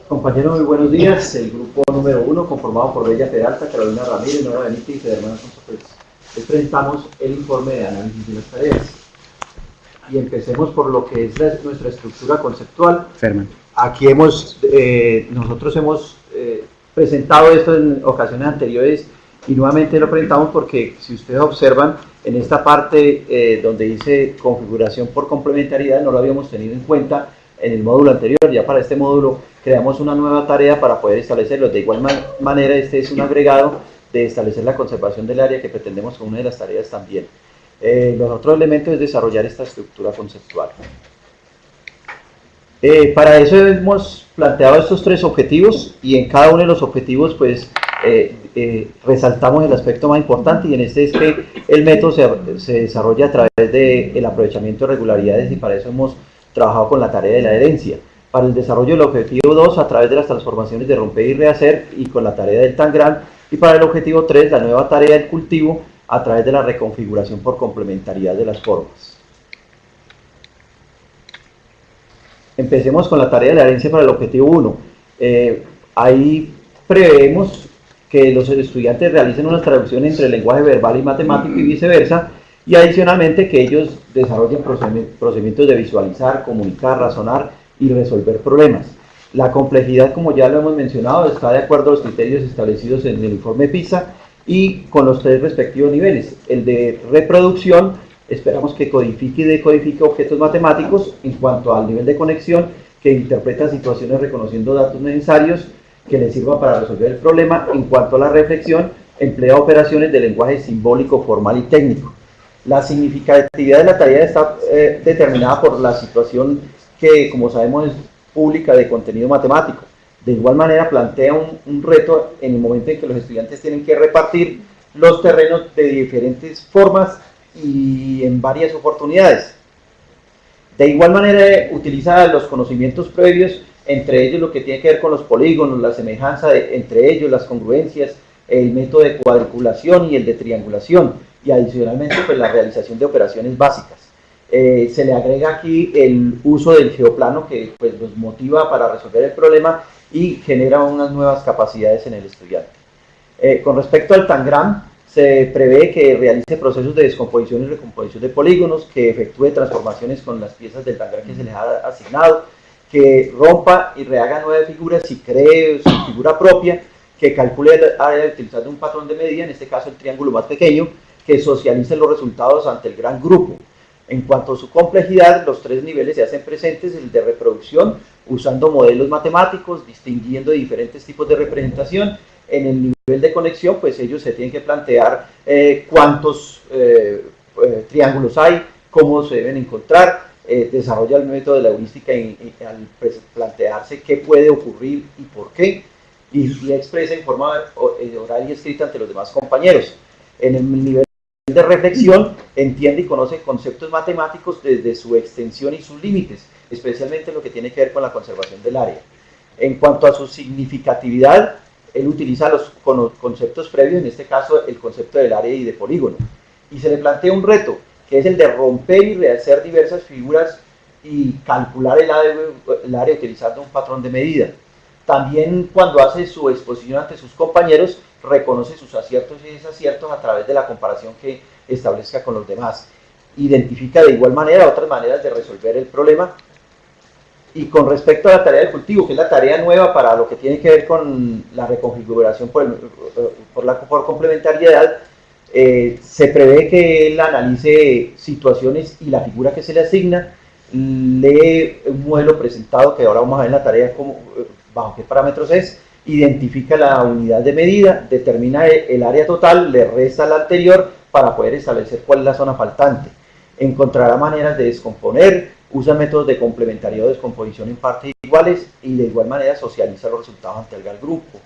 Compañeros, muy buenos días. El grupo número 1, conformado por Bella Peralta, Carolina Ramírez, Nora Benítez y Federman Alfonso Pérez. Les presentamos el informe de análisis de las tareas. Y empecemos por lo que es nuestra estructura conceptual. Ferman. Aquí nosotros hemos presentado esto en ocasiones anteriores y nuevamente lo presentamos porque, si ustedes observan, en esta parte donde dice configuración por complementariedad, no lo habíamos tenido en cuenta en el módulo anterior. Ya para este módulo creamos una nueva tarea para poder establecerlo. De igual manera, este es un agregado de establecer la conservación del área que pretendemos con una de las tareas también. Los otros elementos es desarrollar esta estructura conceptual. Para eso hemos planteado estos tres objetivos y en cada uno de los objetivos pues resaltamos el aspecto más importante, y en este es que el método se desarrolla a través del aprovechamiento de regularidades, y para eso hemos trabajado con la tarea de la herencia. Para el desarrollo del objetivo 2 a través de las transformaciones de romper y rehacer y con la tarea del Tangram, y para el objetivo 3 la nueva tarea del cultivo a través de la reconfiguración por complementariedad de las formas. Empecemos con la tarea de la herencia para el objetivo 1. Ahí preveemos que los estudiantes realicen una traducción entre el lenguaje verbal y matemático y viceversa, y adicionalmente que ellos desarrollen procedimientos de visualizar, comunicar, razonar y resolver problemas. La complejidad, como ya lo hemos mencionado, está de acuerdo a los criterios establecidos en el informe PISA y con los tres respectivos niveles. El de reproducción, esperamos que codifique y decodifique objetos matemáticos. En cuanto al nivel de conexión, que interpreta situaciones reconociendo datos necesarios que le sirvan para resolver el problema. En cuanto a la reflexión, emplea operaciones de lenguaje simbólico, formal y técnico. La significatividad de la tarea está determinada por la situación que, como sabemos, es pública de contenido matemático. De igual manera, plantea un reto en el momento en que los estudiantes tienen que repartir los terrenos de diferentes formas y en varias oportunidades. De igual manera, utiliza los conocimientos previos, entre ellos lo que tiene que ver con los polígonos, la semejanza entre ellos, las congruencias, el método de cuadriculación y el de triangulación, y adicionalmente pues la realización de operaciones básicas. Se le agrega aquí el uso del geoplano, que pues los motiva para resolver el problema y genera unas nuevas capacidades en el estudiante. Con respecto al Tangram, se prevé que realice procesos de descomposición y recomposición de polígonos, que efectúe transformaciones con las piezas del Tangram que se les ha asignado, que rompa y rehaga nuevas figuras y cree su figura propia, que calcule el área utilizando un patrón de medida, en este caso el triángulo más pequeño, que socialice los resultados ante el gran grupo. En cuanto a su complejidad, los tres niveles se hacen presentes: el de reproducción, usando modelos matemáticos, distinguiendo diferentes tipos de representación. En el nivel de conexión, pues ellos se tienen que plantear cuántos triángulos hay, cómo se deben encontrar, desarrolla el método de la heurística al plantearse qué puede ocurrir y por qué, y expresa en forma oral y escrita ante los demás compañeros. En el nivel de reflexión, entiende y conoce conceptos matemáticos desde su extensión y sus límites, especialmente lo que tiene que ver con la conservación del área. En cuanto a su significatividad, él utiliza los conceptos previos, en este caso el concepto del área y de polígono, y se le plantea un reto, que es el de romper y rehacer diversas figuras y calcular el área utilizando un patrón de medida. También, cuando hace su exposición ante sus compañeros, reconoce sus aciertos y desaciertos a través de la comparación que establezca con los demás. Identifica de igual manera otras maneras de resolver el problema. Y con respecto a la tarea del cultivo, que es la tarea nueva para lo que tiene que ver con la reconfiguración por complementariedad, se prevé que él analice situaciones y la figura que se le asigna, lee un modelo presentado que ahora vamos a ver en la tarea bajo qué parámetros es, identifica la unidad de medida, determina el área total, le resta la anterior para poder establecer cuál es la zona faltante. Encontrará maneras de descomponer, usa métodos de complementariedad o descomposición en partes iguales, y de igual manera socializa los resultados ante el gran grupo.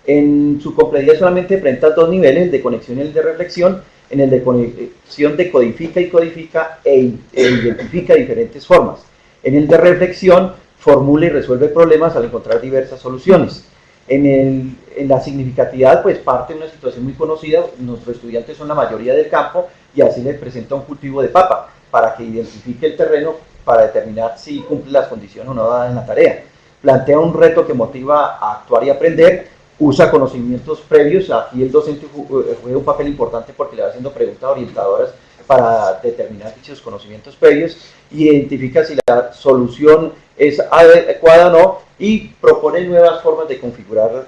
En su complejidad solamente presenta dos niveles, el de conexión y el de reflexión. En el de conexión decodifica y codifica e identifica diferentes formas. En el de reflexión formula y resuelve problemas al encontrar diversas soluciones. En la significatividad, pues parte de una situación muy conocida: nuestros estudiantes son la mayoría del campo y así les presenta un cultivo de papa para que identifique el terreno para determinar si cumple las condiciones o no dadas en la tarea. plantea un reto que motiva a actuar y aprender, usa conocimientos previos, aquí el docente juega un papel importante porque le va haciendo preguntas orientadoras para determinar dichos conocimientos previos, identifica si la solución es adecuada o no y propone nuevas formas de configurar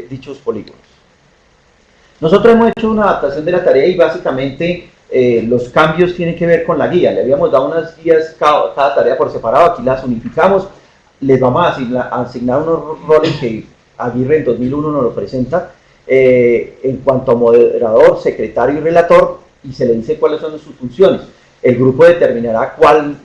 dichos polígonos. Nosotros hemos hecho una adaptación de la tarea y básicamente los cambios tienen que ver con la guía. Le habíamos dado unas guías cada tarea por separado, aquí las unificamos, les vamos a asignar unos roles que Aguirre en 2001 nos lo presenta en cuanto a moderador, secretario y relator, y se le dice cuáles son sus funciones. El grupo determinará cuál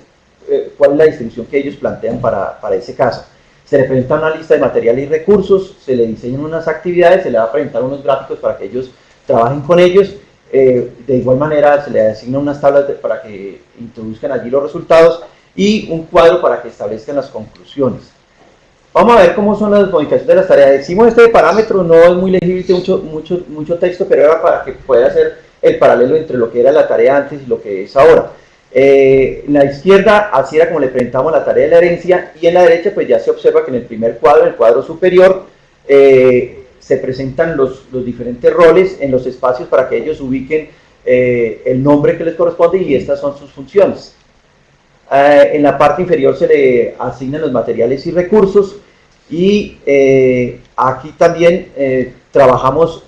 es la distribución que ellos plantean para ese caso. Se le presenta una lista de materiales y recursos, se le diseñan unas actividades, se le va a presentar unos gráficos para que ellos trabajen con ellos. De igual manera se le asignan unas tablas para que introduzcan allí los resultados y un cuadro para que establezcan las conclusiones. Vamos a ver cómo son las modificaciones de las tareas. Decimos este de parámetros, no es muy legible, mucho texto, pero era para que pueda hacer el paralelo entre lo que era la tarea antes y lo que es ahora. En la izquierda, así era como le presentamos la tarea de la herencia, y en la derecha pues ya se observa que en el primer cuadro, el cuadro superior, se presentan los diferentes roles en los espacios para que ellos ubiquen el nombre que les corresponde y estas son sus funciones. En la parte inferior se le asignan los materiales y recursos y aquí también trabajamos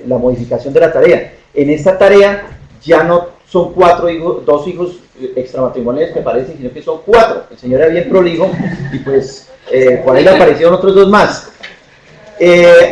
la modificación de la tarea. En esta tarea ya no son dos hijos extramatrimoniales que parecen, sino que son 4. El señor era bien prolijo y pues por ahí le aparecieron otros 2 más.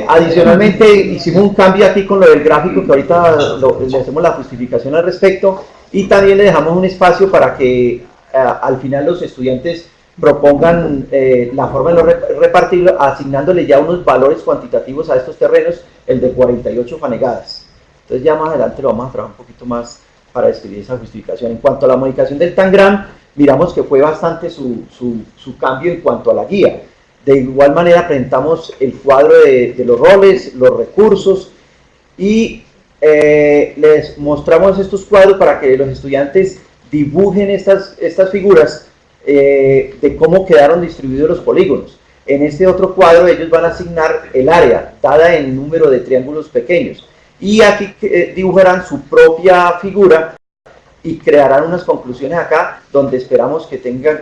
Adicionalmente hicimos un cambio aquí con lo del gráfico, que ahorita le hacemos la justificación al respecto, y también le dejamos un espacio para que al final los estudiantes propongan la forma de repartirlo, asignándole ya unos valores cuantitativos a estos terrenos, el de 48 fanegadas. Entonces ya más adelante lo vamos a trabajar un poquito más para describir esa justificación. En cuanto a la modificación del Tangram, miramos que fue bastante su cambio en cuanto a la guía. De igual manera presentamos el cuadro de los roles, los recursos y les mostramos estos cuadros para que los estudiantes dibujen estas figuras de cómo quedaron distribuidos los polígonos. En este otro cuadro ellos van a asignar el área, dada en número de triángulos pequeños. Y aquí dibujarán su propia figura y crearán unas conclusiones acá, donde esperamos que tengan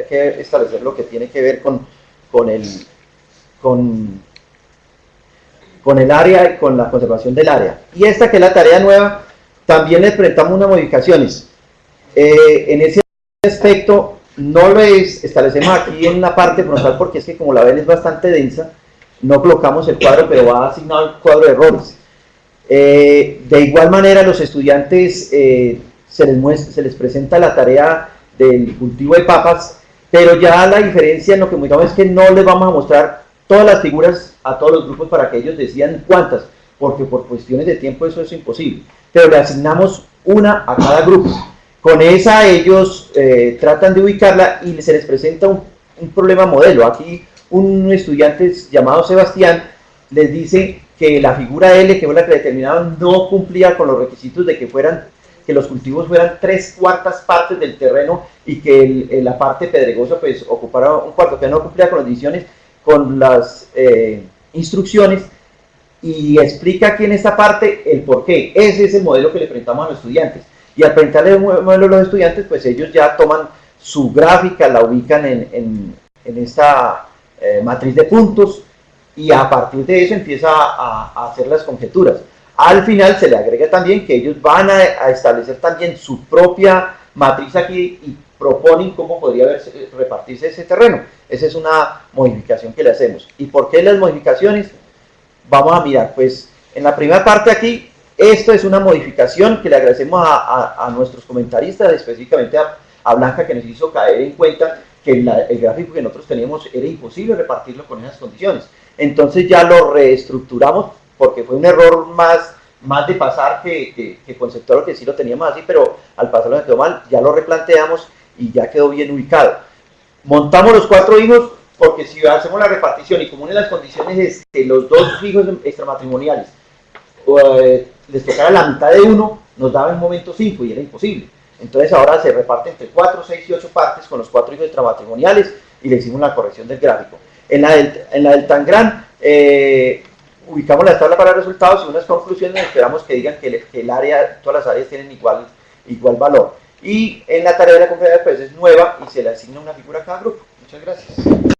que establecer lo que tiene que ver con el área y con la conservación del área. Y esta, que es la tarea nueva, también le presentamos unas modificaciones. En ese aspecto no lo establecemos aquí en la parte frontal porque es que, como la ven, es bastante densa. No colocamos el cuadro, pero va asignado el cuadro de errores. De igual manera, los estudiantes se les presenta la tarea del cultivo de papas, pero ya la diferencia en lo que mostramos es que no les vamos a mostrar todas las figuras a todos los grupos para que ellos decidan cuántas, porque por cuestiones de tiempo eso es imposible, pero le asignamos una a cada grupo. Con esa ellos tratan de ubicarla y se les presenta un problema modelo. Aquí un estudiante llamado Sebastián les dice que la figura L, que fue la que determinaron, no cumplía con los requisitos de que los cultivos fueran 3/4 partes del terreno y que la parte pedregosa pues ocupara un cuarto, que no cumplía con las decisiones, con las instrucciones, y explica aquí en esta parte el por qué. Ese es el modelo que le presentamos a los estudiantes, y al presentarle el modelo a los estudiantes, pues ellos ya toman su gráfica, la ubican en esta matriz de puntos, y a partir de eso empieza a hacer las conjeturas. Al final se le agrega también que ellos van a establecer también su propia matriz aquí y proponen cómo podría repartirse ese terreno. Esa es una modificación que le hacemos. ¿Y por qué las modificaciones? Vamos a mirar, pues en la primera parte aquí, esto es una modificación que le agradecemos a nuestros comentaristas, específicamente a Blanca, que nos hizo caer en cuenta que el gráfico que nosotros teníamos era imposible repartirlo con esas condiciones. Entonces ya lo reestructuramos, porque fue un error más de pasar que conceptual, que sí lo teníamos así, pero al pasarlo me quedó mal, ya lo replanteamos y ya quedó bien ubicado. Montamos los 4 hijos, porque si hacemos la repartición y como una de las condiciones es que los 2 hijos extramatrimoniales les tocara la mitad de uno, nos daba en un momento 5 y era imposible. Entonces ahora se reparte entre 4, 6 y 8 partes con los 4 hijos extramatrimoniales y le hicimos la corrección del gráfico. En la del Tangram, ubicamos la tabla para resultados y unas conclusiones, esperamos que digan que el área, todas las áreas tienen igual valor. Y en la tarea de la conferencia pues es nueva y se le asigna una figura a cada grupo. Muchas gracias.